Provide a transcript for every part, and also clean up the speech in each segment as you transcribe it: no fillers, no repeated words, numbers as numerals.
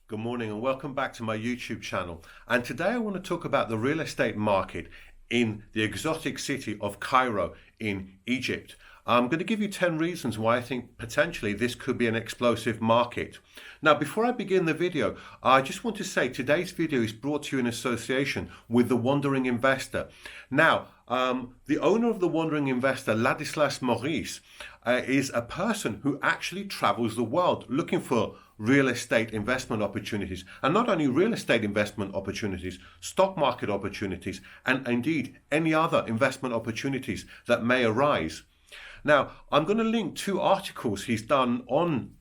Good morning and welcome back to my YouTube channel. And today I want to talk about the real estate market in the exotic city of Cairo in Egypt. I'm going to give you 10 reasons why I think potentially this could be an explosive market. Now, before I begin the video, I just want to say today's video is brought to you in association with The Wandering Investor. Now, the owner of The Wandering Investor, Ladislas Maurice, is a person who actually travels the world looking for real estate investment opportunities, and not only real estate investment opportunities, stock market opportunities, and indeed any other investment opportunities that may arise. Now, I'm going to link two articles he's done on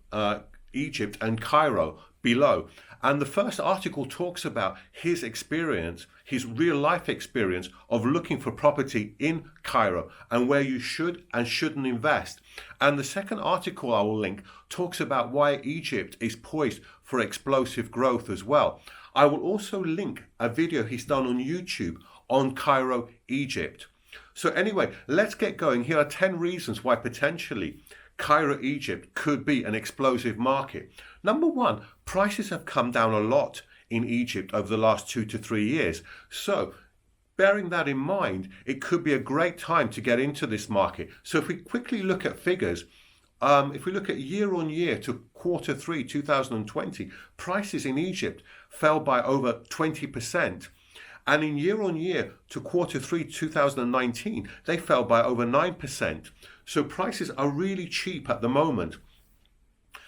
Egypt and Cairo below. And the first article talks about his experience, his real life experience of looking for property in Cairo and where you should and shouldn't invest. And the second article I will link talks about why Egypt is poised for explosive growth as well. I will also link a video he's done on YouTube on Cairo, Egypt. So anyway, let's get going. Here are 10 reasons why potentially Cairo, Egypt could be an explosive market. Number one, prices have come down a lot in Egypt over the last 2 to 3 years. So bearing that in mind, it could be a great time to get into this market. So if we quickly look at figures, if we look at year on year to quarter 3, 2020, prices in Egypt fell by over 20%. And in year on year to quarter 3, 2019, they fell by over 9%. So prices are really cheap at the moment.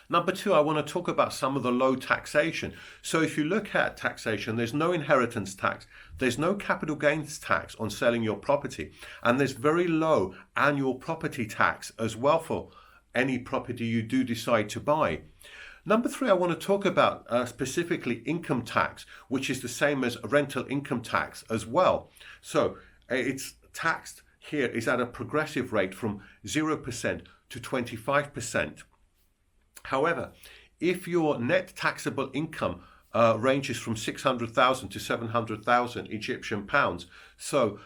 Number two, I want to talk about some of the low taxation. So if you look at taxation, there's no inheritance tax, there's no capital gains tax on selling your property, and there's very low annual property tax as well for any property you do decide to buy. Number three, I want to talk about specifically income tax, which is the same as rental income tax as well. So it's taxed here is at a progressive rate from 0% to 25%. However, if your net taxable income ranges from 600,000 to 700,000 Egyptian pounds, so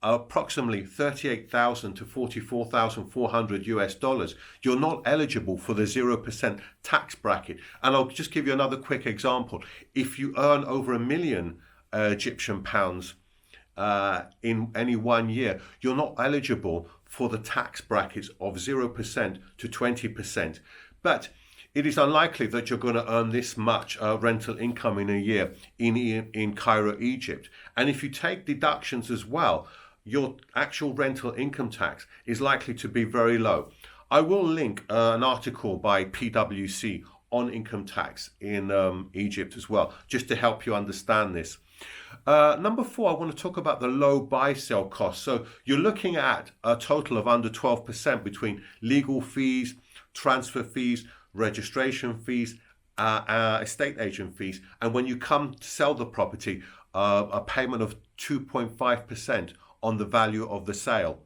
approximately 38,000 to 44,400 US dollars, you're not eligible for the 0% tax bracket. And I'll just give you another quick example. If you earn over £1 million Egyptian pounds in any 1 year, you're not eligible for the tax brackets of 0% to 20%. But it is unlikely that you're going to earn this much rental income in a year in Cairo, Egypt. And if you take deductions as well, your actual rental income tax is likely to be very low. I will link an article by PwC on income tax in Egypt as well, just to help you understand this. Number four, I want to talk about the low buy-sell costs. So you're looking at a total of under 12% between legal fees, transfer fees, registration fees, estate agent fees, and when you come to sell the property, a payment of 2.5% on the value of the sale.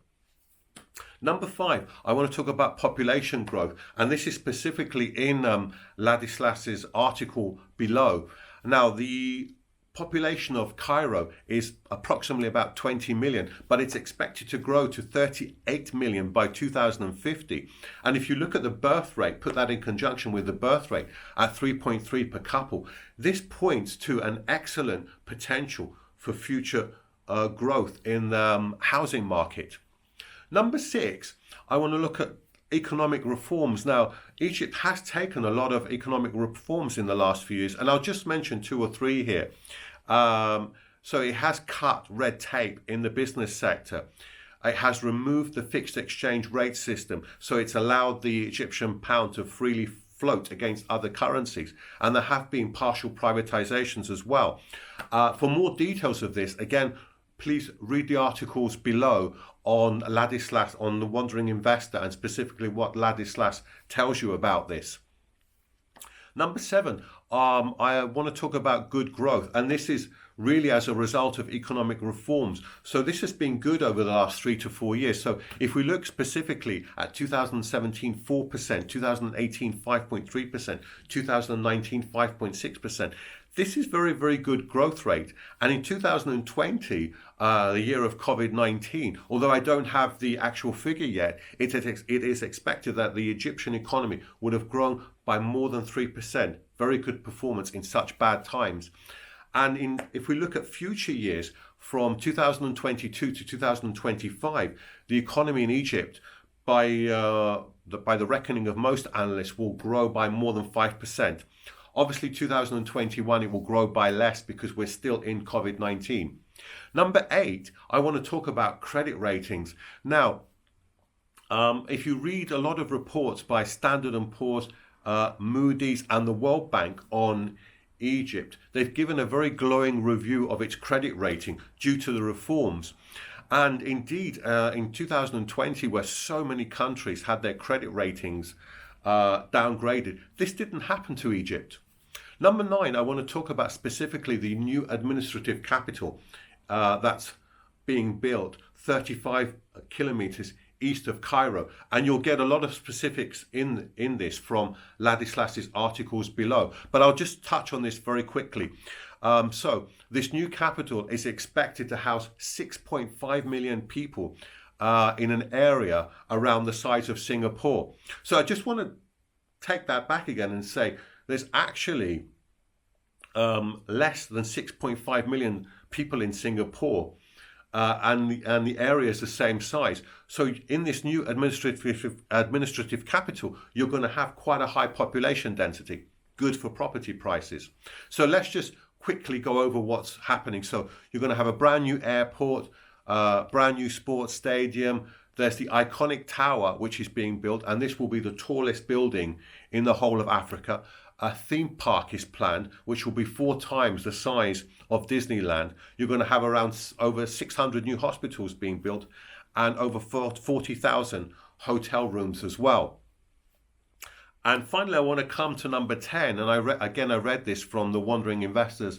Number five, I want to talk about population growth, and this is specifically in Ladislas's article below. Now, the population of Cairo is approximately about 20 million, but it's expected to grow to 38 million by 2050. And if you look at the birth rate, put that in conjunction with the birth rate at 3.3 per couple, this points to an excellent potential for future growth in the housing market. Number six, I want to look at economic reforms. Now, Egypt has taken a lot of economic reforms in the last few years, and I'll just mention 2 or 3 here. So it has cut red tape in the business sector. It has removed the fixed exchange rate system, so it's allowed the Egyptian pound to freely float against other currencies, and there have been partial privatizations as well. For more details of this, again, please read the articles below on Ladislas, on The Wandering Investor, and specifically what Ladislas tells you about this. Number seven, I want to talk about good growth, and this is really as a result of economic reforms. So this has been good over the last 3 to 4 years. So if we look specifically at 2017, 4%, 2018, 5.3%, 2019, 5.6%, this is very, very good growth rate. And in 2020, the year of COVID-19, although I don't have the actual figure yet, it is expected that the Egyptian economy would have grown by more than 3%. Very good performance in such bad times. And if we look at future years, from 2022 to 2025, the economy in Egypt, by the reckoning of most analysts, will grow by more than 5%. Obviously, 2021, it will grow by less because we're still in COVID-19. Number 8, I want to talk about credit ratings. Now, if you read a lot of reports by Standard & Poor's, Moody's and the World Bank on Egypt, they've given a very glowing review of its credit rating due to the reforms. And indeed, in 2020, where so many countries had their credit ratings downgraded, this didn't happen to Egypt. Number 9, I want to talk about specifically the new administrative capital that's being built 35 kilometers east of Cairo, and you'll get a lot of specifics in this from Ladislas's articles below, but I'll just touch on this very quickly. So this new capital is expected to house 6.5 million people in an area around the size of Singapore. So I just want to take that back again and say there's actually less than 6.5 million people in Singapore, and the area is the same size. So in this new administrative capital, you're going to have quite a high population density, good for property prices. So let's just quickly go over what's happening. So you're going to have a brand new airport, brand new sports stadium. There's the iconic tower, which is being built, and this will be the tallest building in the whole of Africa. A theme park is planned, which will be 4 times the size of Disneyland. You're going to have around over 600 new hospitals being built and over 40,000 hotel rooms as well. And finally, I want to come to number 10. And I read this from the Wandering Investors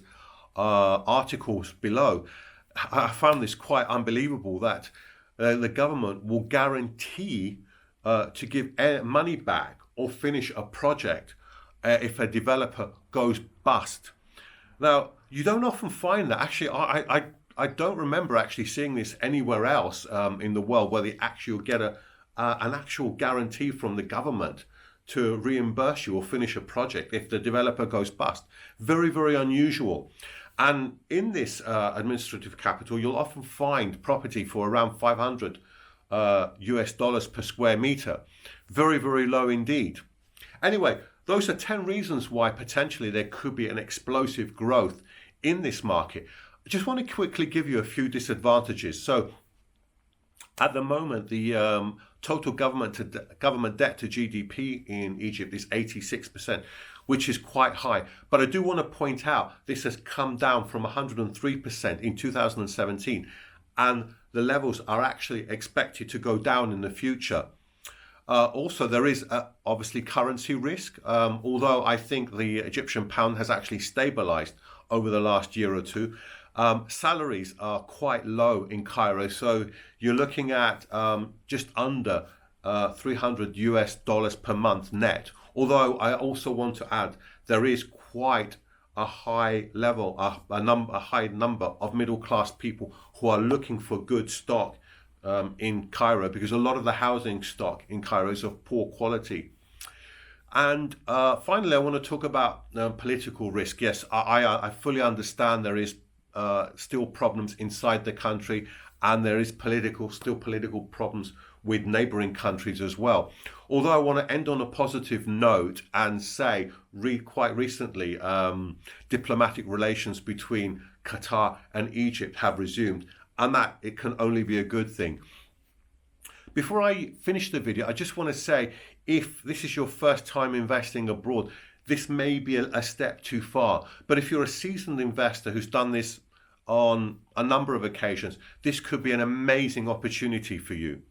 articles below. I found this quite unbelievable that the government will guarantee to give money back or finish a project if a developer goes bust. Now, you don't often find that. Actually, I don't remember actually seeing this anywhere else in the world where they actually get an actual guarantee from the government to reimburse you or finish a project if the developer goes bust. Very, very unusual. And in this administrative capital, you'll often find property for around $500 US per square meter. Very, very low indeed. Anyway, those are 10 reasons why potentially there could be an explosive growth in this market. I just want to quickly give you a few disadvantages. So at the moment, the total government debt to GDP in Egypt is 86%, which is quite high. But I do want to point out this has come down from 103% in 2017, and the levels are actually expected to go down in the future. Also, there is obviously currency risk, although I think the Egyptian pound has actually stabilized over the last year or two. Salaries are quite low in Cairo, so you're looking at just under $300 US per month net. Although I also want to add, there is quite a high level, a high number of middle class people who are looking for good stock in Cairo, because a lot of the housing stock in Cairo is of poor quality. And finally, I want to talk about political risk. Yes, I fully understand there is still problems inside the country, and there is still political problems with neighboring countries as well. Although I want to end on a positive note and say, quite recently, diplomatic relations between Qatar and Egypt have resumed, and that it can only be a good thing. Before I finish the video, I just want to say, if this is your first time investing abroad, this may be a step too far. But if you're a seasoned investor who's done this on a number of occasions, this could be an amazing opportunity for you.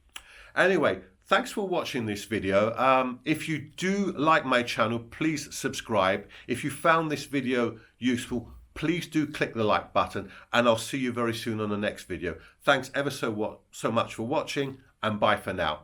Anyway, thanks for watching this video. If you do like my channel, please subscribe. If you found this video useful, please do click the like button, and I'll see you very soon on the next video. Thanks ever so much for watching, and bye for now.